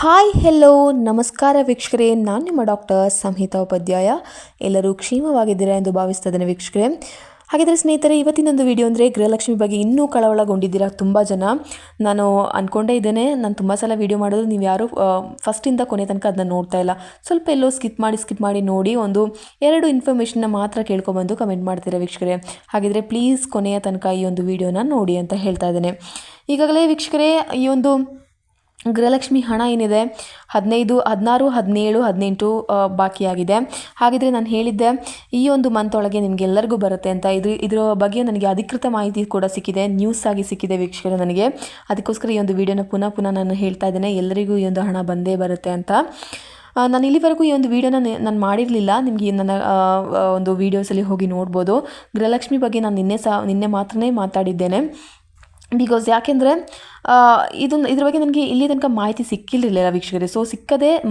Hi hello ನಮಸ್ಕಾರ ವೀಕ್ಷಕರೇ, ನಾನು ನಿಮ್ಮ ಡಾಕ್ಟರ್ ಸಂಹಿತಾ ಉಪಾಧ್ಯಾಯ. ಎಲ್ಲರೂ ಕ್ಷೇಮವಾಗಿದ್ದೀರಾ ಎಂದು ಭಾವಿಸ್ತಾ ಇದ್ದೇನೆ ವೀಕ್ಷಕರೇ. ಹಾಗಿದ್ರೆ ಸ್ನೇಹಿತರೆ, ಇವತ್ತಿನೊಂದು ವಿಡಿಯೋ ಅಂದರೆ ಗೃಹಲಕ್ಷ್ಮಿ ಬಗ್ಗೆ ಇನ್ನೂ ಕಳವಳಗೊಂಡಿದ್ದೀರಾ ತುಂಬ ಜನ. ನಾನು ಅಂದ್ಕೊಂಡೇ ಇದ್ದೇನೆ, ನಾನು ತುಂಬ ಸಲ ವಿಡಿಯೋ ಮಾಡೋದು ನೀವು ಯಾರು ಫಸ್ಟಿಂದ ಕೊನೆ ತನಕ ಅದನ್ನ ನೋಡ್ತಾ ಇಲ್ಲ. ಸ್ವಲ್ಪ ಎಲ್ಲೋ ಸ್ಕಿಪ್ ಮಾಡಿ ನೋಡಿ ಒಂದು ಎರಡು ಇನ್ಫಾರ್ಮೇಷನ್ನ ಮಾತ್ರ ಕೇಳ್ಕೊಬಂದು ಕಮೆಂಟ್ ಮಾಡ್ತೀರಾ ವೀಕ್ಷಕರೇ. ಹಾಗಿದ್ರೆ ಪ್ಲೀಸ್ ಕೊನೆಯ ತನಕ ಈ ಒಂದು ವಿಡಿಯೋನ ನೋಡಿ ಅಂತ ಹೇಳ್ತಾ ಇದ್ದೇನೆ. ಈಗಾಗಲೇ ವೀಕ್ಷಕರೇ, ಈ ಒಂದು ಗೃಹಲಕ್ಷ್ಮಿ ಹಣ ಏನಿದೆ 15, 16, 17, 18 ಬಾಕಿಯಾಗಿದೆ. ಹಾಗಿದ್ರೆ ನಾನು ಹೇಳಿದ್ದೆ ಈ ಒಂದು ಮಂತ್ ಒಳಗೆ ನಿಮಗೆಲ್ಲರಿಗೂ ಬರುತ್ತೆ ಅಂತ. ಇದರ ಬಗ್ಗೆ ನನಗೆ ಅಧಿಕೃತ ಮಾಹಿತಿ ಕೂಡ ಸಿಕ್ಕಿದೆ, ನ್ಯೂಸ್ ಆಗಿ ಸಿಕ್ಕಿದೆ ವೀಕ್ಷಕರೇ ನನಗೆ. ಅದಕ್ಕೋಸ್ಕರ ಈ ಒಂದು ವಿಡಿಯೋನ ಪುನಃ ನಾನು ಹೇಳ್ತಾ ಇದ್ದೇನೆ, ಎಲ್ಲರಿಗೂ ಈ ಒಂದು ಹಣ ಬಂದೇ ಬರುತ್ತೆ ಅಂತ. ನಾನು ಇಲ್ಲಿವರೆಗೂ ಈ ಒಂದು ವಿಡಿಯೋನ ನಾನು ಮಾಡಿರಲಿಲ್ಲ. ನಿಮಗೆ ನನ್ನ ಒಂದು ವೀಡಿಯೋಸಲ್ಲಿ ಹೋಗಿ ನೋಡ್ಬೋದು. ಗೃಹಲಕ್ಷ್ಮಿ ಬಗ್ಗೆ ನಾನು ನಿನ್ನೆ ಮಾತ್ರನೇ ಮಾತಾಡಿದ್ದೇನೆ. ಬಿಕಾಸ್ ಯಾಕೆಂದರೆ ಇದ್ರ ಬಗ್ಗೆ ನನಗೆ ಇಲ್ಲಿ ತನಕ ಮಾಹಿತಿ ಸಿಕ್ಕಿರಲಿಲ್ಲ ವೀಕ್ಷಕರೇ. ಸೊ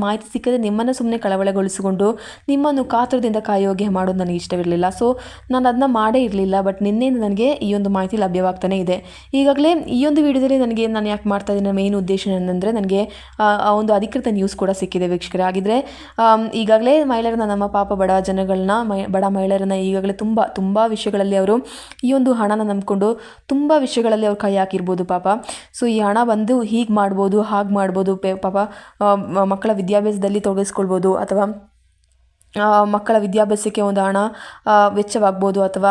ಮಾಹಿತಿ ಸಿಕ್ಕದೆ ನಿಮ್ಮನ್ನು ಸುಮ್ಮನೆ ಕಳವಳಗೊಳಿಸಿಕೊಂಡು ನಿಮ್ಮನ್ನು ಕಾತುರದಿಂದ ಕಾಯೋಗೆ ಮಾಡೋದು ನನಗೆ ಇಷ್ಟವಿರಲಿಲ್ಲ. ಸೊ ನಾನು ಅದನ್ನ ಮಾಡೇ ಇರಲಿಲ್ಲ. ಬಟ್ ನಿನ್ನೆಯಿಂದ ನನಗೆ ಈ ಒಂದು ಮಾಹಿತಿ ಲಭ್ಯವಾಗ್ತಾನೆ ಇದೆ. ಈಗಾಗಲೇ ಈ ಒಂದು ವಿಡಿಯೋದಲ್ಲಿ ನಾನು ಯಾಕೆ ಮಾಡ್ತಾ ಇದ್ದೀನಿ, ಮೇನ್ ಉದ್ದೇಶ ಏನಂದರೆ ನನಗೆ ಒಂದು ಅಧಿಕೃತ ನ್ಯೂಸ್ ಕೂಡ ಸಿಕ್ಕಿದೆ ವೀಕ್ಷಕರೇ. ಆಗಿದ್ರೆ ಈಗಾಗಲೇ ಮಹಿಳೆಯರನ್ನ, ನಮ್ಮ ಪಾಪ ಬಡ ಜನಗಳನ್ನ, ಬಡ ಮಹಿಳೆಯರನ್ನ ಈಗಾಗಲೇ ತುಂಬ ವಿಷಯಗಳಲ್ಲಿ ಅವರು ಈ ಒಂದು ಹಣನ ನಂಬಿಕೊಂಡು ತುಂಬ ವಿಷಯಗಳಲ್ಲಿ ಅವ್ರು ಕೈ ಹಾಕಿರ್ಬೋದು ಪಾಪ. ಸೊ ಈ ಹಣ ಬಂದು ಹೀಗೆ ಮಾಡ್ಬೋದು, ಹಾಗೆ ಮಾಡ್ಬೋದು, ಪಾಪ ಮಕ್ಕಳ ವಿದ್ಯಾಭ್ಯಾಸದಲ್ಲಿ ತೊಡಗಿಸ್ಕೊಳ್ಬೋದು, ಅಥವಾ ಮಕ್ಕಳ ವಿದ್ಯಾಭ್ಯಾಸಕ್ಕೆ ಒಂದು ಹಣ ವೆಚ್ಚವಾಗ್ಬೋದು, ಅಥವಾ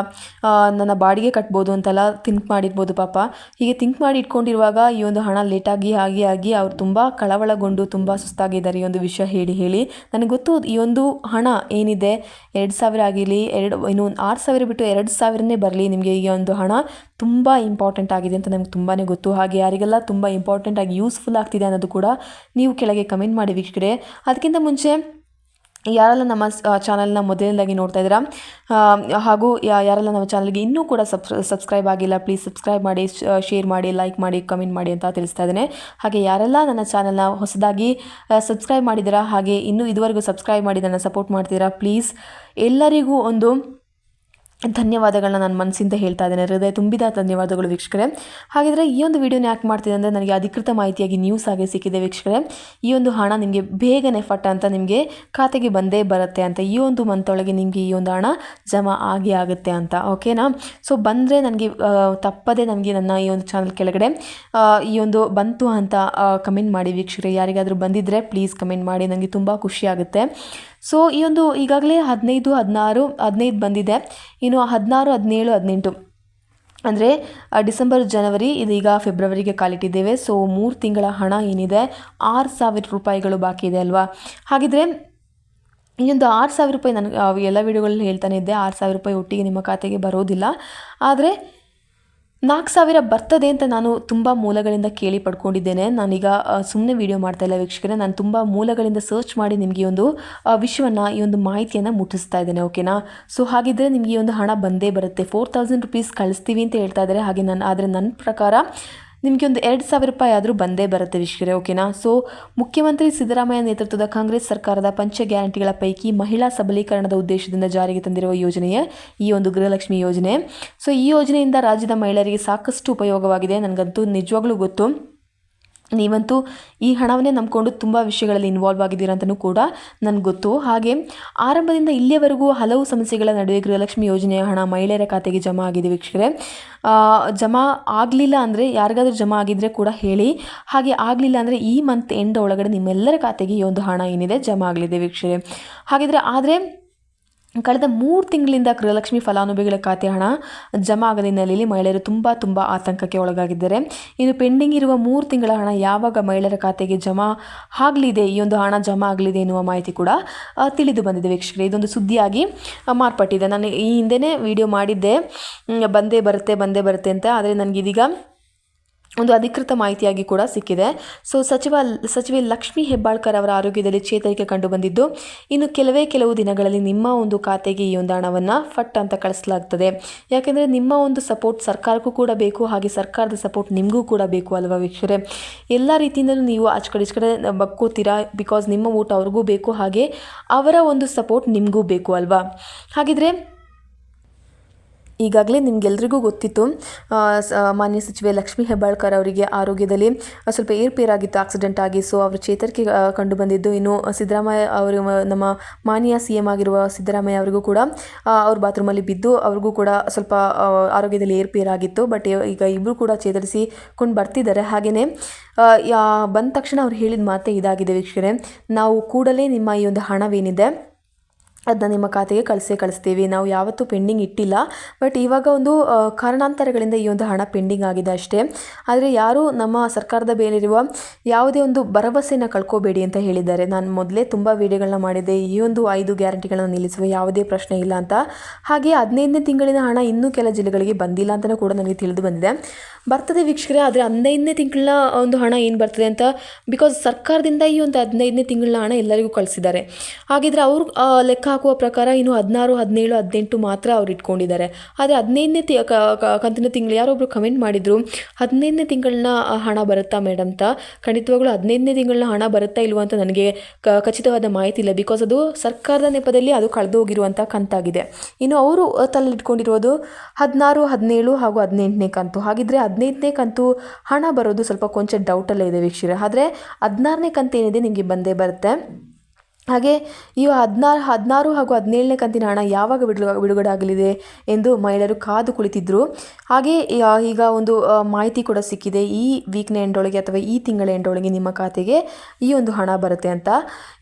ನನ್ನ ಬಾಡಿಗೆ ಕಟ್ಬೋದು ಅಂತೆಲ್ಲ ಥಿಂಕ್ ಮಾಡಿರ್ಬೋದು ಪಾಪ. ಹೀಗೆ ಥಿಂಕ್ ಮಾಡಿ ಇಟ್ಕೊಂಡಿರುವಾಗ ಈ ಒಂದು ಹಣ ಲೇಟಾಗಿ ಆಗಿ ಅವ್ರು ತುಂಬ ಕಳವಳಗೊಂಡು ತುಂಬ ಸುಸ್ತಾಗಿದ್ದಾರೆ ಈ ಒಂದು ವಿಷಯ ಹೇಳಿ. ನನಗೆ ಗೊತ್ತು, ಈ ಒಂದು ಹಣ ಏನಿದೆ 2,000 ಆಗಿರಲಿ, ಇನ್ನು 6,000 ಬಿಟ್ಟು 2,000ನೇ ಬರಲಿ, ನಿಮಗೆ ಈ ಒಂದು ಹಣ ತುಂಬ ಇಂಪಾರ್ಟೆಂಟ್ ಆಗಿದೆ ಅಂತ ನನಗೆ ತುಂಬಾ ಗೊತ್ತು. ಹಾಗೆ ಯಾರಿಗೆಲ್ಲ ತುಂಬ ಇಂಪಾರ್ಟೆಂಟಾಗಿ ಯೂಸ್ಫುಲ್ ಆಗ್ತಿದೆ ಅನ್ನೋದು ಕೂಡ ನೀವು ಕೆಳಗೆ ಕಮೆಂಟ್ ಮಾಡಿ ವೀಕ್ಷಕರೇ. ಅದಕ್ಕಿಂತ ಮುಂಚೆ ಯಾರೆಲ್ಲ ನಮ್ಮ ಚಾನಲ್ನ ಮೊದಲನೇದಾಗಿ ನೋಡ್ತಾ ಇದ್ದೀರಾ, ಹಾಗೂ ಯಾರೆಲ್ಲ ನಮ್ಮ ಚಾನಲ್ಗೆ ಇನ್ನೂ ಕೂಡ ಸಬ್ಸ್ಕ್ರೈಬ್ ಆಗಿಲ್ಲ, ಪ್ಲೀಸ್ ಸಬ್ಸ್ಕ್ರೈಬ್ ಮಾಡಿ, ಶೇರ್ ಮಾಡಿ, ಲೈಕ್ ಮಾಡಿ, ಕಮೆಂಟ್ ಮಾಡಿ ಅಂತ ತಿಳಿಸ್ತಾ ಇದ್ದೇನೆ. ಹಾಗೆ ಯಾರೆಲ್ಲ ನನ್ನ ಚಾನಲ್ನ ಹೊಸದಾಗಿ ಸಬ್ಸ್ಕ್ರೈಬ್ ಮಾಡಿದ್ದೀರಾ, ಹಾಗೆ ಇನ್ನೂ ಇದುವರೆಗೂ ಸಬ್ಸ್ಕ್ರೈಬ್ ಮಾಡಿ ನನ್ನ ಸಪೋರ್ಟ್ ಮಾಡ್ತೀರಾ, ಪ್ಲೀಸ್ ಎಲ್ಲರಿಗೂ ಒಂದು ಧನ್ಯವಾದಗಳನ್ನ ನಾನು ಮನಸ್ಸಿಂದ ಹೇಳ್ತಾ ಇದ್ದೇನೆ, ಹೃದಯ ತುಂಬಿದ ಧನ್ಯವಾದಗಳು ವೀಕ್ಷಕರೇ. ಹಾಗಿದ್ರೆ ಈ ಒಂದು ವಿಡಿಯೋನ ಯಾಕೆ ಮಾಡ್ತಿದ್ದೆ ಅಂದರೆ, ನನಗೆ ಅಧಿಕೃತ ಮಾಹಿತಿಯಾಗಿ ನ್ಯೂಸ್ ಆಗಿ ಸಿಕ್ಕಿದೆ ವೀಕ್ಷಕರೇ. ಈ ಒಂದು ಹಣ ನಿಮಗೆ ಬೇಗನೆ ಫಟ್ ಅಂತ ನಿಮಗೆ ಖಾತೆಗೆ ಬಂದೇ ಬರುತ್ತೆ ಅಂತ. ಈ ಒಂದು ಮಂತ್ ಒಳಗೆ ನಿಮಗೆ ಈ ಒಂದು ಹಣ ಜಮಾ ಆಗುತ್ತೆ ಅಂತ, ಓಕೆನಾ? ಸೊ ಬಂದರೆ ನನಗೆ ತಪ್ಪದೆ ನನಗೆ ನನ್ನ ಈ ಒಂದು ಚಾನಲ್ ಕೆಳಗಡೆ ಈ ಒಂದು ಬಂತು ಅಂತ ಕಮೆಂಟ್ ಮಾಡಿ ವೀಕ್ಷಕರೇ. ಯಾರಿಗಾದರೂ ಬಂದಿದ್ದರೆ ಪ್ಲೀಸ್ ಕಮೆಂಟ್ ಮಾಡಿ, ನನಗೆ ತುಂಬ ಖುಷಿ ಆಗುತ್ತೆ. ಸೊ ಈ ಒಂದು ಈಗಾಗಲೇ 15, 16, 15 ಬಂದಿದೆ. ಇನ್ನು 16, 17, 18 ಅಂದರೆ ಡಿಸೆಂಬರ್, ಜನವರಿ, ಇದೀಗ ಫೆಬ್ರವರಿಗೆ ಕಾಲಿಟ್ಟಿದ್ದೇವೆ. ಸೊ 3 ತಿಂಗಳ ಹಣ ಏನಿದೆ 6,000 ರೂಪಾಯಿಗಳು ಬಾಕಿ ಇದೆ ಅಲ್ವಾ? ಹಾಗಿದ್ರೆ ಈ ಒಂದು 6,000 ರೂಪಾಯಿ, ನಾನು ಎಲ್ಲ ವಿಡಿಯೋಗಳಲ್ಲಿ ಹೇಳ್ತಾನೆ ಇದ್ದೆ, 6,000 ರೂಪಾಯಿ ಒಟ್ಟಿಗೆ ನಿಮ್ಮ ಖಾತೆಗೆ ಬರೋದಿಲ್ಲ. ಆದರೆ 4,000 ಬರ್ತದೆ ಅಂತ ನಾನು ತುಂಬ ಮೂಲಗಳಿಂದ ಕೇಳಿ ಪಡ್ಕೊಂಡಿದ್ದೇನೆ. ನಾನೀಗ ಸುಮ್ಮನೆ ವಿಡಿಯೋ ಮಾಡ್ತಾ ಇಲ್ಲ ವೀಕ್ಷಕರೇ, ನಾನು ತುಂಬ ಮೂಲಗಳಿಂದ ಸರ್ಚ್ ಮಾಡಿ ನಿಮಗೆ ಈ ಒಂದು ವಿಷಯವನ್ನು, ಈ ಒಂದು ಮಾಹಿತಿಯನ್ನು ಮುಟ್ಟಿಸ್ತಾ ಇದ್ದೇನೆ, ಓಕೆನಾ? ಸೊ ಹಾಗಿದ್ದರೆ ನಿಮಗೆ ಈ ಒಂದು ಹಣ ಬಂದೇ ಬರುತ್ತೆ. 4,000 ರೂಪೀಸ್ ಕಳಿಸ್ತೀವಿ ಅಂತ ಹೇಳ್ತಾ ಇದ್ದಾರೆ. ಹಾಗೆ ಆದರೆ ನನ್ನ ಪ್ರಕಾರ ನಿಮಗೆ ಒಂದು 2,000 ರೂಪಾಯಿ ಆದರೂ ಬಂದೇ ಬರುತ್ತೆ ವೀಕ್ಷಕರೇ, ಓಕೆನಾ? ಸೊ ಮುಖ್ಯಮಂತ್ರಿ ಸಿದ್ದರಾಮಯ್ಯ ನೇತೃತ್ವದ ಕಾಂಗ್ರೆಸ್ ಸರ್ಕಾರದ ಪಂಚ ಗ್ಯಾರಂಟಿಗಳ ಪೈಕಿ ಮಹಿಳಾ ಸಬಲೀಕರಣದ ಉದ್ದೇಶದಿಂದ ಜಾರಿಗೆ ತಂದಿರುವ ಯೋಜನೆಯೇ ಈ ಒಂದು ಗೃಹಲಕ್ಷ್ಮಿ ಯೋಜನೆ. ಸೊ ಈ ಯೋಜನೆಯಿಂದ ರಾಜ್ಯದ ಮಹಿಳೆಯರಿಗೆ ಸಾಕಷ್ಟು ಉಪಯೋಗವಾಗಿದೆ. ನನಗಂತೂ ನಿಜವಾಗ್ಲೂ ಗೊತ್ತು, ನೀವಂತೂ ಈ ಹಣವನ್ನೇ ನಂಬಿಕೊಂಡು ತುಂಬ ವಿಷಯಗಳಲ್ಲಿ ಇನ್ವಾಲ್ವ್ ಆಗಿದ್ದೀರಾ ಅಂತಲೂ ಕೂಡ ನನಗೆ ಗೊತ್ತು. ಹಾಗೆ ಆರಂಭದಿಂದ ಇಲ್ಲಿಯವರೆಗೂ ಹಲವು ಸಮಸ್ಯೆಗಳ ನಡುವೆ ಗೃಹಲಕ್ಷ್ಮಿ ಯೋಜನೆಯ ಹಣ ಮಹಿಳೆಯರ ಖಾತೆಗೆ ಜಮಾ ಆಗಿದೆ ವೀಕ್ಷಕರೇ. ಜಮಾ ಆಗಲಿಲ್ಲ ಅಂದರೆ, ಯಾರಿಗಾದ್ರೂ ಜಮಾ ಆಗಿದ್ದರೆ ಕೂಡ ಹೇಳಿ. ಹಾಗೆ ಆಗಲಿಲ್ಲ ಅಂದರೆ ಈ ಮಂತ್ ಎಂಡ್ ಒಳಗಡೆ ನಿಮ್ಮೆಲ್ಲರ ಖಾತೆಗೆ ಈ ಒಂದು ಹಣ ಏನಿದೆ ಜಮಾ ಆಗಲಿದೆ ವೀಕ್ಷಕರೇ. ಹಾಗಿದ್ರೆ ಆದರೆ ಕಳೆದ 3 ತಿಂಗಳಿಂದ ಗೃಹಲಕ್ಷ್ಮಿ ಫಲಾನುಭವಿಗಳ ಖಾತೆ ಹಣ ಜಮಾ ಆಗದ ಹಿನ್ನೆಲೆಯಲ್ಲಿ ಮಹಿಳೆಯರು ತುಂಬ ಆತಂಕಕ್ಕೆ ಒಳಗಾಗಿದ್ದಾರೆ. ಇನ್ನು ಪೆಂಡಿಂಗ್ ಇರುವ 3 ತಿಂಗಳ ಹಣ ಯಾವಾಗ ಮಹಿಳೆಯರ ಖಾತೆಗೆ ಜಮಾ ಆಗಲಿದೆ, ಈ ಒಂದು ಹಣ ಜಮಾ ಆಗಲಿದೆ ಎನ್ನುವ ಮಾಹಿತಿ ಕೂಡ ತಿಳಿದು ಬಂದಿದೆ ವೀಕ್ಷಕರೇ. ಇದೊಂದು ಸುದ್ದಿಯಾಗಿ ಮಾರ್ಪಟ್ಟಿದೆ. ನಾನು ಈ ಹಿಂದೆನೇ ವಿಡಿಯೋ ಮಾಡಿದ್ದೆ, ಬಂದೇ ಬರುತ್ತೆ ಅಂತ. ಆದರೆ ನನಗಿದೀಗ ಒಂದು ಅಧಿಕೃತ ಮಾಹಿತಿಯಾಗಿ ಕೂಡ ಸಿಕ್ಕಿದೆ. ಸೊ ಸಚಿವೆ ಲಕ್ಷ್ಮೀ ಹೆಬ್ಬಾಳ್ಕರ್ ಅವರ ಆರೋಗ್ಯದಲ್ಲಿ ಚೇತರಿಕೆ ಕಂಡು ಬಂದಿದ್ದು, ಇನ್ನು ಕೆಲವು ದಿನಗಳಲ್ಲಿ ನಿಮ್ಮ ಒಂದು ಖಾತೆಗೆ ಈ ಒಂದು ಹಣವನ್ನು ಫಟ್ ಅಂತ ಕಳಿಸಲಾಗ್ತದೆ. ಯಾಕೆಂದರೆ ನಿಮ್ಮ ಒಂದು ಸಪೋರ್ಟ್ ಸರ್ಕಾರಕ್ಕೂ ಕೂಡ ಬೇಕು, ಹಾಗೆ ಸರ್ಕಾರದ ಸಪೋರ್ಟ್ ನಿಮಗೂ ಕೂಡ ಬೇಕು ಅಲ್ವಾ ವೀಕ್ಷಕರೇ? ಎಲ್ಲ ರೀತಿಯಿಂದಲೂ ನೀವು ಆಚೆ ಕಡೆ ಬಕ್ಕೋತೀರಾ, ಬಿಕಾಸ್ ನಿಮ್ಮ ಓಟ್ ಅವ್ರಿಗೂ ಬೇಕು, ಹಾಗೆ ಅವರ ಒಂದು ಸಪೋರ್ಟ್ ನಿಮಗೂ ಬೇಕು ಅಲ್ವಾ? ಹಾಗಿದ್ರೆ ಈಗಾಗಲೇ ನಿಮಗೆಲ್ರಿಗೂ ಗೊತ್ತಿತ್ತು, ಮಾನ್ಯ ಸಚಿವೆ ಲಕ್ಷ್ಮೀ ಹೆಬ್ಬಾಳ್ಕರ್ ಅವರಿಗೆ ಆರೋಗ್ಯದಲ್ಲಿ ಸ್ವಲ್ಪ ಏರ್ಪೇರಾಗಿತ್ತು ಆಕ್ಸಿಡೆಂಟ್ ಆಗಿ. ಸೊ ಅವರು ಚೇತರಿಕೆ ಕಂಡು ಬಂದಿದ್ದು. ಇನ್ನು ಸಿದ್ದರಾಮಯ್ಯ ಅವರು, ನಮ್ಮ ಮಾನ್ಯ CM ಆಗಿರುವ ಸಿದ್ದರಾಮಯ್ಯ ಅವರಿಗೂ ಕೂಡ ಅವ್ರ ಬಾತ್ರೂಮಲ್ಲಿ ಬಿದ್ದು ಅವ್ರಿಗೂ ಕೂಡ ಸ್ವಲ್ಪ ಆರೋಗ್ಯದಲ್ಲಿ ಏರ್ಪೇರಾಗಿತ್ತು. ಬಟ್ ಈಗ ಇಬ್ಬರು ಕೂಡ ಚೇತರಿಸಿಕೊಂಡು ಬರ್ತಿದ್ದಾರೆ. ಹಾಗೆಯೇ ಬಂದ ತಕ್ಷಣ ಅವ್ರು ಹೇಳಿದ ಮಾತೇ ಇದಾಗಿದೆ ವೀಕ್ಷಕರೇ, ನಾವು ಕೂಡಲೇ ನಿಮ್ಮ ಈ ಒಂದು ಹಣವೇನಿದೆ ಅದನ್ನ ನಿಮ್ಮ ಖಾತೆಗೆ ಕಳಿಸ್ತೀವಿ. ನಾವು ಯಾವತ್ತೂ ಪೆಂಡಿಂಗ್ ಇಟ್ಟಿಲ್ಲ. ಬಟ್ ಇವಾಗ ಒಂದು ಕಾರಣಾಂತರಗಳಿಂದ ಈ ಒಂದು ಹಣ ಪೆಂಡಿಂಗ್ ಆಗಿದೆ ಅಷ್ಟೇ. ಆದರೆ ಯಾರೂ ನಮ್ಮ ಸರ್ಕಾರದ ಮೇಲಿರುವ ಯಾವುದೇ ಒಂದು ಭರವಸೆನ ಕಳ್ಕೋಬೇಡಿ ಅಂತ ಹೇಳಿದ್ದಾರೆ. ನಾನು ಮೊದಲೇ ತುಂಬ ವಿಡಿಯೋಗಳನ್ನ ಮಾಡಿದ್ದೆ, ಈ ಒಂದು 5 ಗ್ಯಾರಂಟಿಗಳನ್ನು ನಿಲ್ಲಿಸುವ ಯಾವುದೇ ಪ್ರಶ್ನೆ ಇಲ್ಲ ಅಂತ. ಹಾಗೆ 15ನೇ ತಿಂಗಳಿನ ಹಣ ಇನ್ನೂ ಕೆಲ ಜಿಲ್ಲೆಗಳಿಗೆ ಬಂದಿಲ್ಲ ಅಂತಲೂ ಕೂಡ ನನಗೆ ತಿಳಿದು ಬಂದಿದೆ. ಬರ್ತದೆ ವೀಕ್ಷಕರೇ, ಆದರೆ 15ನೇ ತಿಂಗಳ ಒಂದು ಹಣ ಏನು ಬರ್ತದೆ ಅಂತ, ಬಿಕಾಸ್ ಸರ್ಕಾರದಿಂದ ಈ ಒಂದು 15ನೇ ತಿಂಗಳ ಹಣ ಎಲ್ಲರಿಗೂ ಕಳಿಸಿದ್ದಾರೆ. ಹಾಗಿದ್ರೆ ಅವರು ಲೆಕ್ಕ ಹಾಕುವ ಪ್ರಕಾರ ಇನ್ನು 16, 17, 18 ಮಾತ್ರ ಅವ್ರು ಇಟ್ಕೊಂಡಿದ್ದಾರೆ. ಆದರೆ 15ನೇ ಕಂತಿನ ತಿಂಗಳು ಯಾರೊಬ್ಬರು ಕಮೆಂಟ್ ಮಾಡಿದರು, 15ನೇ ತಿಂಗಳನ್ನ ಹಣ ಬರುತ್ತಾ ಮೇಡಮ್ ಅಂತ. ಖಂಡಿತವಾಗ್ಲೂ 15ನೇ ತಿಂಗಳನ್ನ ಹಣ ಬರುತ್ತಾ ಇಲ್ವ ಅಂತ ನನಗೆ ಖಚಿತವಾದ ಮಾಹಿತಿ ಇಲ್ಲ. ಬಿಕಾಸ್ ಅದು ಸರ್ಕಾರದ ನೆಪದಲ್ಲಿ ಅದು ಕಳೆದು ಹೋಗಿರುವಂಥ ಕಂತಾಗಿದೆ. ಇನ್ನು ಅವರು ತಲೆಲಿಟ್ಕೊಂಡಿರೋದು 16, 17 ಹಾಗೂ 18ನೇ ಕಂತು. ಹಾಗಿದ್ರೆ 15ನೇ ಕಂತು ಹಣ ಬರೋದು ಸ್ವಲ್ಪ ಕೊಂಚ ಡೌಟಲ್ಲೇ ಇದೆ ವೀಕ್ಷಕರೇ. ಆದರೆ 16ನೇ ಕಂತು ಏನಿದೆ ನಿಮಗೆ ಬಂದೇ ಬರುತ್ತೆ. ಹಾಗೆ ಈ 16 ಹಾಗೂ 17ನೇ ಕಂತಿನ ಹಣ ಯಾವಾಗ ಬಿಡುಗಡೆ ಆಗಲಿದೆ ಎಂದು ಮಹಿಳೆಯರು ಕಾದು ಕುಳಿತಿದ್ದರು. ಹಾಗೆ ಈಗ ಒಂದು ಮಾಹಿತಿ ಕೂಡ ಸಿಕ್ಕಿದೆ, ಈ ವೀಕ್ನ ಎಂಡೊಳಗೆ ಅಥವಾ ಈ ತಿಂಗಳ ಎಂಡೊಳಗೆ ನಿಮ್ಮ ಖಾತೆಗೆ ಈ ಒಂದು ಹಣ ಬರುತ್ತೆ ಅಂತ.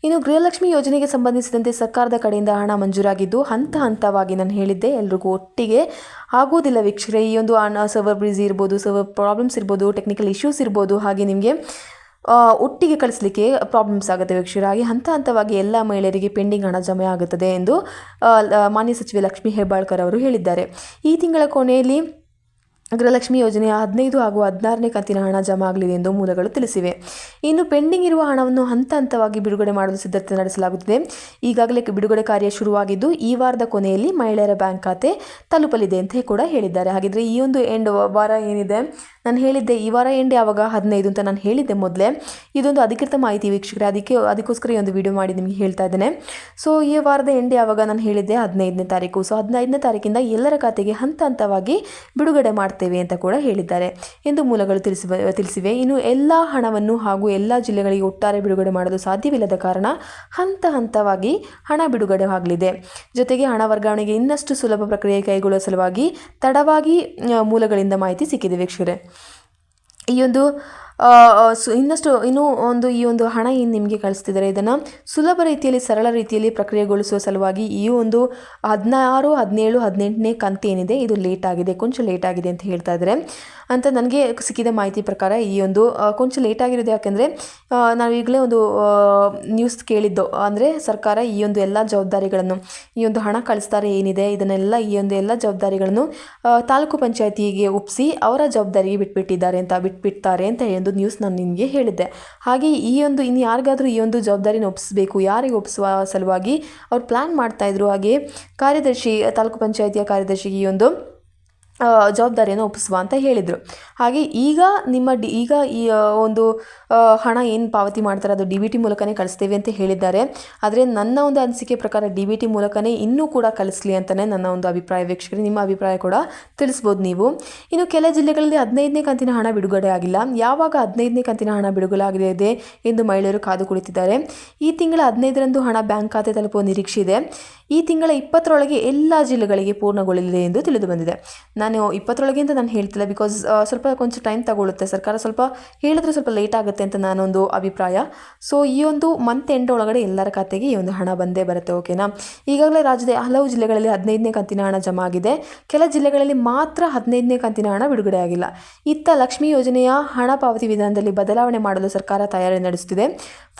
ಇನ್ನು ಗೃಹಲಕ್ಷ್ಮಿ ಯೋಜನೆಗೆ ಸಂಬಂಧಿಸಿದಂತೆ ಸರ್ಕಾರದ ಕಡೆಯಿಂದ ಹಣ ಮಂಜೂರಾಗಿದ್ದು ಹಂತ ಹಂತವಾಗಿ, ನಾನು ಹೇಳಿದ್ದೆ ಎಲ್ರಿಗೂ ಒಟ್ಟಿಗೆ ಆಗೋದಿಲ್ಲ ವೀಕ್ಷಕರೇ. ಈ ಒಂದು ಸರ್ವರ್ ಬ್ರೀಸ್ ಇರ್ಬೋದು, ಸರ್ವರ್ ಪ್ರಾಬ್ಲಮ್ಸ್ ಇರ್ಬೋದು, ಟೆಕ್ನಿಕಲ್ ಇಶ್ಯೂಸ್ ಇರ್ಬೋದು, ಹಾಗೆ ನಿಮಗೆ ಒಟ್ಟಿಗೆ ಕಳಿಸ್ಲಿಕ್ಕೆ ಪ್ರಾಬ್ಲಮ್ಸ್ ಆಗುತ್ತೆ ವೀಕ್ಷಕರೇ. ಹಾಗೆ ಹಂತ ಹಂತವಾಗಿ ಎಲ್ಲ ಮಹಿಳೆಯರಿಗೆ ಪೆಂಡಿಂಗ್ ಹಣ ಜಮೆ ಆಗುತ್ತದೆ ಎಂದು ಮಾನ್ಯ ಸಚಿವೆ ಲಕ್ಷ್ಮೀ ಹೆಬ್ಬಾಳ್ಕರ್ ಅವರು ಹೇಳಿದ್ದಾರೆ. ಈ ತಿಂಗಳ ಕೊನೆಯಲ್ಲಿ ಗೃಹಲಕ್ಷ್ಮಿ ಯೋಜನೆಯ 15 ಹಾಗೂ 16ನೇ ಕಂತಿನ ಹಣ ಜಮಾ ಆಗಲಿದೆ ಎಂದು ಮೂಲಗಳು ತಿಳಿಸಿವೆ. ಇನ್ನು ಪೆಂಡಿಂಗ್ ಇರುವ ಹಣವನ್ನು ಹಂತ ಹಂತವಾಗಿ ಬಿಡುಗಡೆ ಮಾಡಲು ಸಿದ್ಧತೆ ನಡೆಸಲಾಗುತ್ತಿದೆ. ಈಗಾಗಲೇ ಬಿಡುಗಡೆ ಕಾರ್ಯ ಶುರುವಾಗಿದ್ದು ಈ ವಾರದ ಕೊನೆಯಲ್ಲಿ ಮಹಿಳೆಯರ ಬ್ಯಾಂಕ್ ಖಾತೆ ತಲುಪಲಿದೆ ಅಂತ ಕೂಡ ಹೇಳಿದ್ದಾರೆ. ಹಾಗಿದ್ರೆ ಈ ಒಂದು ವಾರ ಏನಿದೆ, ನಾನು ಹೇಳಿದ್ದೆ ಈ ವಾರ ಎಂಡ್ ಯಾವಾಗ 15 ಅಂತ ನಾನು ಹೇಳಿದ್ದೆ ಮೊದಲೇ. ಇದೊಂದು ಅಧಿಕೃತ ಮಾಹಿತಿ ವೀಕ್ಷಕರೇ, ಅದಕ್ಕೋಸ್ಕರ ಈ ಒಂದು ವಿಡಿಯೋ ಮಾಡಿ ನಿಮಗೆ ಹೇಳ್ತಾ ಇದ್ದೇನೆ. ಸೊ ಈ ವಾರದ ಎಂಡ್ ಯಾವಾಗ ನಾನು ಹೇಳಿದ್ದೆ 15ನೇ ತಾರೀಕು. ಸೊ 15ನೇ ತಾರೀಕಿಂದ ಎಲ್ಲರ ಖಾತೆಗೆ ಹಂತ ಹಂತವಾಗಿ ಬಿಡುಗಡೆ ಮಾಡ್ತೇವೆ ಅಂತ ಕೂಡ ಹೇಳಿದ್ದಾರೆ ಎಂದು ಮೂಲಗಳು ತಿಳಿಸಿವೆ. ಇನ್ನು ಎಲ್ಲ ಹಣವನ್ನು ಹಾಗೂ ಎಲ್ಲ ಜಿಲ್ಲೆಗಳಿಗೆ ಒಟ್ಟಾರೆ ಬಿಡುಗಡೆ ಮಾಡಲು ಸಾಧ್ಯವಿಲ್ಲದ ಕಾರಣ ಹಂತ ಹಂತವಾಗಿ ಹಣ ಬಿಡುಗಡೆ ಆಗಲಿದೆ. ಜೊತೆಗೆ ಹಣ ವರ್ಗಾವಣೆಗೆ ಇನ್ನಷ್ಟು ಸುಲಭ ಪ್ರಕ್ರಿಯೆ ಕೈಗೊಳ್ಳುವ ಸಲುವಾಗಿ ತಡವಾಗಿ ಮೂಲಗಳಿಂದ ಮಾಹಿತಿ ಸಿಕ್ಕಿದೆ ವೀಕ್ಷಕರೇ. ಈ ಒಂದು ಈ ಒಂದು ಹಣ ಏನು ನಿಮಗೆ ಕಳಿಸ್ತಿದ್ದಾರೆ, ಇದನ್ನು ಸುಲಭ ರೀತಿಯಲ್ಲಿ, ಸರಳ ರೀತಿಯಲ್ಲಿ ಪ್ರಕ್ರಿಯೆಗೊಳಿಸುವ ಸಲುವಾಗಿ ಈ ಒಂದು 16, 17, 18ನೇ ಕಂತು ಏನಿದೆ ಇದು ಕೊಂಚ ಲೇಟ್ ಆಗಿದೆ ಅಂತ ಹೇಳ್ತಾ ಇದ್ದಾರೆ ಅಂತ ನನಗೆ ಸಿಕ್ಕಿದ ಮಾಹಿತಿ ಪ್ರಕಾರ. ಈ ಒಂದು ಕೊಂಚ ಲೇಟ್ ಆಗಿರೋದು ಯಾಕೆಂದರೆ ನಾವು ಈಗಲೇ ಒಂದು ನ್ಯೂಸ್ ಕೇಳಿದ್ದು, ಅಂದರೆ ಸರ್ಕಾರ ಈ ಒಂದು ಎಲ್ಲ ಜವಾಬ್ದಾರಿಗಳನ್ನು, ಈ ಒಂದು ಹಣ ಕಳಿಸ್ತಾರೆ ಏನಿದೆ ಇದನ್ನೆಲ್ಲ, ಈ ಒಂದು ಎಲ್ಲ ಜವಾಬ್ದಾರಿಗಳನ್ನು ತಾಲೂಕು ಪಂಚಾಯತಿಗೆ ಒಪ್ಪಿಸಿ ಅವರ ಜವಾಬ್ದಾರಿಗೆ ಬಿಟ್ಬಿಡ್ತಾರೆ ಅಂತ ಒಂದು ನ್ಯೂಸ್ ನಾನು ನಿಮಗೆ ಹೇಳಿದ್ದೆ. ಹಾಗೆ ಇನ್ನು ಯಾರಿಗಾದರೂ ಈ ಒಂದು ಜವಾಬ್ದಾರಿನ ಒಪ್ಪಿಸಬೇಕು, ಯಾರಿಗೆ ಒಪ್ಪಿಸುವ ಸಲುವಾಗಿ ಅವ್ರು ಪ್ಲ್ಯಾನ್ ಮಾಡ್ತಾಯಿದ್ರು. ಹಾಗೆ ತಾಲೂಕು ಪಂಚಾಯತಿಯ ಕಾರ್ಯದರ್ಶಿಗೆ ಈ ಒಂದು ಜವಾಬ್ದಾರಿಯನ್ನು ಒಪ್ಪಿಸುವ ಅಂತ ಹೇಳಿದರು. ಹಾಗೆ ಈಗ ಈ ಒಂದು ಹಣ ಏನು ಪಾವತಿ ಮಾಡ್ತಾರೆ ಅದು DBT ಮೂಲಕನೇ ಕಳಿಸ್ತೇವೆ ಅಂತ ಹೇಳಿದ್ದಾರೆ. ಆದರೆ ನನ್ನ ಒಂದು ಅನಿಸಿಕೆ ಪ್ರಕಾರ DBT ಮೂಲಕನೇ ಇನ್ನೂ ಕೂಡ ಕಳಿಸ್ಲಿ ಅಂತಲೇ ನನ್ನ ಒಂದು ಅಭಿಪ್ರಾಯ ವೀಕ್ಷಕರೇ. ನಿಮ್ಮ ಅಭಿಪ್ರಾಯ ಕೂಡ ತಿಳಿಸ್ಬೋದು ನೀವು. ಇನ್ನು ಕೆಲ ಜಿಲ್ಲೆಗಳಲ್ಲಿ 15ನೇ ಕಂತಿನ ಹಣ ಬಿಡುಗಡೆ ಆಗಿಲ್ಲ. ಯಾವಾಗ 15ನೇ ಕಂತಿನ ಹಣ ಬಿಡುಗಡೆ ಆಗಲಿದೆ ಎಂದು ಮಹಿಳೆಯರು ಕಾದು ಕುಳಿತಿದ್ದಾರೆ. ಈ ತಿಂಗಳ 15ರಂದು ಹಣ ಬ್ಯಾಂಕ್ ಖಾತೆ ತಲುಪುವ ನಿರೀಕ್ಷೆ ಇದೆ. ಈ ತಿಂಗಳ 20ರೊಳಗೆ ಎಲ್ಲ ಜಿಲ್ಲೆಗಳಿಗೆ ಪೂರ್ಣಗೊಳ್ಳಲಿದೆ ಎಂದು ತಿಳಿದು ಬಂದಿದೆ. ನಾನು 20ರೊಳಗೆ ಅಂತ ನಾನು ಹೇಳ್ತಿಲ್ಲ, ಬಿಕಾಸ್ ಕೊಂಚ ಟೈಮ್ ತಗೊಳ್ಳುತ್ತೆ. ಸರ್ಕಾರ ಸ್ವಲ್ಪ ಹೇಳಿದ್ರೆ ಸ್ವಲ್ಪ ಲೇಟ್ ಆಗುತ್ತೆ ಅಂತ ನಾನೊಂದು ಅಭಿಪ್ರಾಯ. ಸೊ ಈ ಒಂದು ಮಂತ್ ಎಂಡ್ ಒಳಗಡೆ ಎಲ್ಲರ ಖಾತೆಗೆ ಈ ಒಂದು ಹಣ ಬಂದೇ ಬರುತ್ತೆ, ಓಕೆನಾ. ಈಗಾಗಲೇ ರಾಜ್ಯದ ಹಲವು ಜಿಲ್ಲೆಗಳಲ್ಲಿ 15ನೇ ಕಂತಿನ ಹಣ ಜಮಾ ಆಗಿದೆ. ಕೆಲ ಜಿಲ್ಲೆಗಳಲ್ಲಿ ಮಾತ್ರ 15ನೇ ಕಂತಿನ ಹಣ ಬಿಡುಗಡೆ ಆಗಿಲ್ಲ. ಇತ್ತ ಲಕ್ಷ್ಮಿ ಯೋಜನೆಯ ಹಣ ಪಾವತಿ ವಿಧಾನದಲ್ಲಿ ಬದಲಾವಣೆ ಮಾಡಲು ಸರ್ಕಾರ ತಯಾರಿ ನಡೆಸುತ್ತಿದೆ.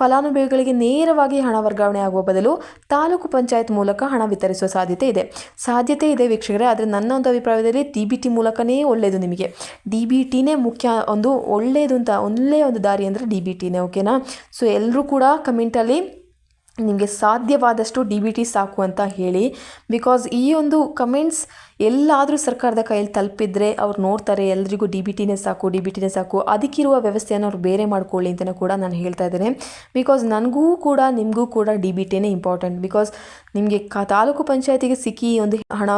ಫಲಾನುಭವಿಗಳಿಗೆ ನೇರವಾಗಿ ಹಣ ವರ್ಗಾವಣೆ ಆಗುವ ಬದಲು ತಾಲೂಕು ಪಂಚಾಯತ್ ಮೂಲಕ ಹಣ ವಿತರಿಸುವ ಸಾಧ್ಯತೆ ಇದೆ ವೀಕ್ಷಕರೇ. ಆದರೆ ನನ್ನ ಒಂದು ಅಭಿಪ್ರಾಯದಲ್ಲಿ DBT ಮೂಲಕನೇ ಒಳ್ಳೆಯದು. ನಿಮಗೆ DBTನೇ ಮುಖ್ಯ, ಒಳ್ಳೆಯ ಒಂದು ದಾರಿ ಅಂದರೆ DBTನೇ, ಓಕೆನಾ. ಸೊ ಎಲ್ಲರೂ ಕೂಡ ಕಮೆಂಟಲ್ಲಿ ನಿಮಗೆ ಸಾಧ್ಯವಾದಷ್ಟು DBT ಸಾಕು ಅಂತ ಹೇಳಿ. ಬಿಕಾಸ್ ಈ ಒಂದು ಕಮೆಂಟ್ಸ್ ಎಲ್ಲಾದರೂ ಸರ್ಕಾರದ ಕೈಯಲ್ಲಿ ತಲುಪಿದ್ರೆ ಅವ್ರು ನೋಡ್ತಾರೆ, ಎಲ್ರಿಗೂ DBTನೇ ಸಾಕು, ಅದಕ್ಕಿರುವ ವ್ಯವಸ್ಥೆಯನ್ನು ಅವ್ರು ಬೇರೆ ಮಾಡ್ಕೊಳ್ಳಿ ಅಂತಲೂ ಕೂಡ ನಾನು ಹೇಳ್ತಾ ಇದ್ದೇನೆ. ಬಿಕಾಸ್ ನನಗೂ ಕೂಡ ನಿಮಗೂ ಕೂಡ DBTನೇ ಇಂಪಾರ್ಟೆಂಟ್. ಬಿಕಾಸ್ ನಿಮಗೆ ತಾಲೂಕು ಪಂಚಾಯತಿಗೆ ಸಿಕ್ಕಿ ಒಂದು ಹಣ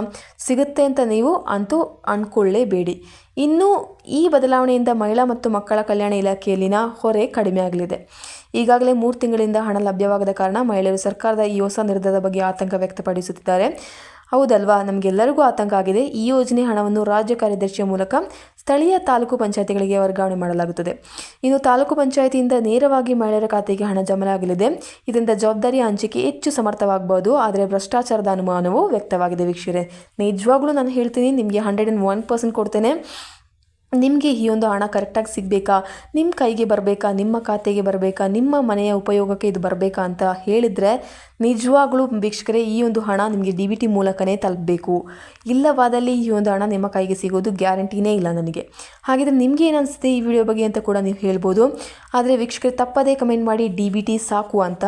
ಸಿಗುತ್ತೆ ಅಂತ ನೀವು ಅಂತೂ ಅಂದ್ಕೊಳ್ಳೇಬೇಡಿ. ಇನ್ನು ಈ ಬದಲಾವಣೆಯಿಂದ ಮಹಿಳಾ ಮತ್ತು ಮಕ್ಕಳ ಕಲ್ಯಾಣ ಇಲಾಖೆಯಲ್ಲಿನ ಹೊರೆ ಕಡಿಮೆ ಆಗಲಿದೆ. ಈಗಾಗಲೇ 3 ತಿಂಗಳಿಂದ ಹಣ ಲಭ್ಯವಾಗದ ಕಾರಣ ಮಹಿಳೆಯರು ಸರ್ಕಾರದ ಈ ಹೊಸ ನಿರ್ಧಾರದ ಬಗ್ಗೆ ಆತಂಕ ವ್ಯಕ್ತಪಡಿಸುತ್ತಿದ್ದಾರೆ. ಹೌದಲ್ವಾ, ನಮಗೆಲ್ಲರಿಗೂ ಆತಂಕ ಆಗಿದೆ. ಈ ಯೋಜನೆ ಹಣವನ್ನು ರಾಜ್ಯ ಕಾರ್ಯದರ್ಶಿಯ ಮೂಲಕ ಸ್ಥಳೀಯ ತಾಲೂಕು ಪಂಚಾಯತಿಗಳಿಗೆ ವರ್ಗಾವಣೆ ಮಾಡಲಾಗುತ್ತದೆ. ಇನ್ನು ತಾಲೂಕು ಪಂಚಾಯತಿಯಿಂದ ನೇರವಾಗಿ ಮಹಿಳೆಯರ ಖಾತೆಗೆ ಹಣ ಜಮಾಗಲಿದೆ. ಇದರಿಂದ ಜವಾಬ್ದಾರಿ ಹಂಚಿಕೆ ಹೆಚ್ಚು ಸಮರ್ಥವಾಗಬಹುದು. ಆದರೆ ಭ್ರಷ್ಟಾಚಾರದ ಅನುಮಾನವೂ ವ್ಯಕ್ತವಾಗಿದೆ. ವೀಕ್ಷಕರೇ, ನಿಜವಾಗ್ಲೂ ನಾನು ಹೇಳ್ತೀನಿ, ನಿಮಗೆ 101% ಕೊಡ್ತೇನೆ. ನಿಮಗೆ ಈ ಒಂದು ಹಣ ಕರೆಕ್ಟಾಗಿ ಸಿಗಬೇಕಾ, ನಿಮ್ಮ ಕೈಗೆ ಬರಬೇಕಾ, ನಿಮ್ಮ ಖಾತೆಗೆ ಬರಬೇಕಾ, ನಿಮ್ಮ ಮನೆಯ ಉಪಯೋಗಕ್ಕೆ ಇದು ಬರಬೇಕಾ ಅಂತ ಹೇಳಿದರೆ ನಿಜವಾಗ್ಲೂ ವೀಕ್ಷಕರೇ ಈ ಒಂದು ಹಣ ನಿಮಗೆ DBT ಮೂಲಕನೇ ತಲುಪಬೇಕು. ಇಲ್ಲವಾದಲ್ಲಿ ಈ ಒಂದು ಹಣ ನಿಮ್ಮ ಕೈಗೆ ಸಿಗೋದು ಗ್ಯಾರಂಟಿನೇ ಇಲ್ಲ ನನಗೆ. ಹಾಗಿದ್ರೆ ನಿಮಗೆ ಏನು ಅನಿಸುತ್ತೆ ಈ ವಿಡಿಯೋ ಬಗ್ಗೆ ಅಂತ ಕೂಡ ನೀವು ಹೇಳ್ಬೋದು. ಆದರೆ ವೀಕ್ಷಕರೇ ತಪ್ಪದೇ ಕಮೆಂಟ್ ಮಾಡಿ DBT ಸಾಕು ಅಂತ.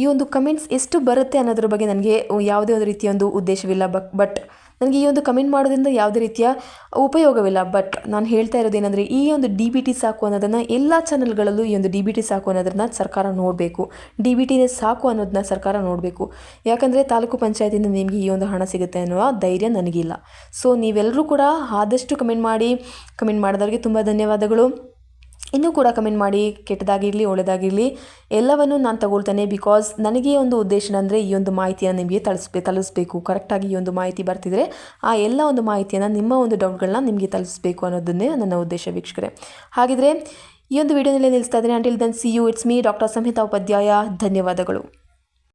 ಈ ಒಂದು ಕಮೆಂಟ್ಸ್ ಎಷ್ಟು ಬರುತ್ತೆ ಅನ್ನೋದ್ರ ಬಗ್ಗೆ ನನಗೆ ಯಾವುದೇ ಒಂದು ರೀತಿಯ ಒಂದು ಉದ್ದೇಶವಿಲ್ಲ. ಬಟ್ ನನಗೆ ಈ ಒಂದು ಕಮೆಂಟ್ ಮಾಡೋದ್ರಿಂದ ಯಾವುದೇ ರೀತಿಯ ಉಪಯೋಗವಿಲ್ಲ. ಬಟ್ ನಾನು ಹೇಳ್ತಾ ಇರೋದೇನೆಂದರೆ ಈ ಒಂದು DBT ಸಾಕು ಅನ್ನೋದನ್ನು ಎಲ್ಲ ಚಾನಲ್ಗಳಲ್ಲೂ ಈ ಒಂದು DBT ಸಾಕು ಅನ್ನೋದನ್ನು ಸರ್ಕಾರ ನೋಡಬೇಕು. DBTನೇ ಸಾಕು ಅನ್ನೋದನ್ನ ಸರ್ಕಾರ ನೋಡಬೇಕು. ಯಾಕಂದರೆ ತಾಲೂಕು ಪಂಚಾಯತಿಯಿಂದ ನಿಮಗೆ ಈ ಒಂದು ಹಣ ಸಿಗುತ್ತೆ ಅನ್ನುವ ಧೈರ್ಯ ನನಗಿಲ್ಲ. ಸೊ ನೀವೆಲ್ಲರೂ ಕೂಡ ಆದಷ್ಟು ಕಮೆಂಟ್ ಮಾಡಿದವರಿಗೆ ತುಂಬ ಧನ್ಯವಾದಗಳು. ಇನ್ನೂ ಕೂಡ ಕಮೆಂಟ್ ಮಾಡಿ, ಕೆಟ್ಟದಾಗಿರಲಿ ಒಳ್ಳೆಯದಾಗಿರಲಿ ಎಲ್ಲವನ್ನು ನಾನು ತಗೊಳ್ತೇನೆ. ಬಿಕಾಸ್ ನನಗೆ ಒಂದು ಉದ್ದೇಶ ಅಂದರೆ ಈ ಒಂದು ಮಾಹಿತಿಯನ್ನು ನಿಮಗೆ ತಲುಪಿಸಬೇಕು. ಕರೆಕ್ಟಾಗಿ ಈ ಒಂದು ಮಾಹಿತಿ ಬರ್ತಿದ್ರೆ ಆ ಎಲ್ಲ ಒಂದು ಮಾಹಿತಿಯನ್ನು, ನಿಮ್ಮ ಒಂದು ಡೌಟ್ಗಳನ್ನ ನಿಮಗೆ ತಲುಪಿಸಬೇಕು ಅನ್ನೋದನ್ನೇ ನನ್ನ ಉದ್ದೇಶ ವೀಕ್ಷಕರೇ. ಹಾಗಿದ್ರೆ ಈ ಒಂದು ವಿಡಿಯೋನಲ್ಲಿ ನಿಲ್ಲಿಸ್ತಾ ಇದ್ದೇನೆ. Until then see you, it's me doctor Samhita Upadhyay. ಧನ್ಯವಾದಗಳು.